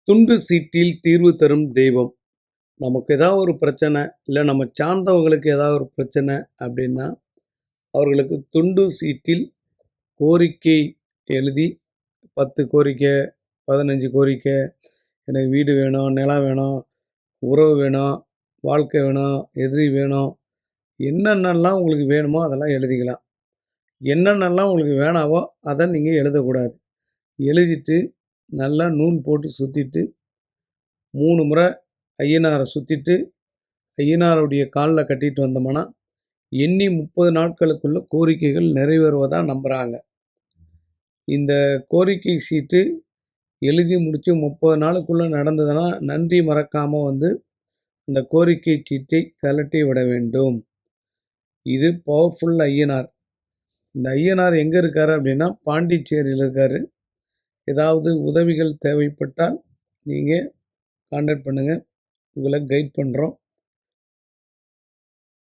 துண்டு சீட்டில் தீர்வு தரும் தெய்வம். நமக்கு ஏதாவது ஒரு பிரச்சனை, இல்லை நம்ம சார்ந்தவங்களுக்கு ஏதாவது ஒரு பிரச்சனை அப்படின்னா, அவர்களுக்கு துண்டு சீட்டில் கோரிக்கை எழுதி 10 கோரிக்கை, 15 கோரிக்கை, எனக்கு வீடு வேணும், நிலம் வேணும், உறவு வேணும், வாழ்க்கை வேணும், எதிரி வேணும், என்னென்னலாம் உங்களுக்கு வேணுமோ அதெல்லாம் எழுதிக்கலாம். என்னென்னலாம் உங்களுக்கு வேணாவோ அதை நீங்கள் எழுதக்கூடாது. எழுதிட்டு நல்லா நூல் போட்டு சுற்றிட்டு 3 முறை ஐயனாரை சுற்றிட்டு ஐயனாருடைய காலில் கட்டிட்டு வந்தோம்னா எண்ணி 30 நாட்களுக்குள்ள கோரிக்கைகள் நிறைவேறுவதாக நம்புகிறாங்க. இந்த கோரிக்கை சீட்டு எழுதி முடித்து 30 நாளுக்குள்ளே நடந்ததுன்னா நன்றி மறக்காமல் வந்து அந்த கோரிக்கை சீட்டை கழட்டி விட வேண்டும். இது பவர்ஃபுல் ஐயனார். இந்த ஐயனார் எங்கே இருக்கார் அப்படின்னா பாண்டிச்சேரியில் இருக்கார். ஏதாவது உதவிகள் தேவைப்பட்டால் நீங்கள் கான்டாக்ட் பண்ணுங்கள், உங்களை கைட் பண்ணுறோம்.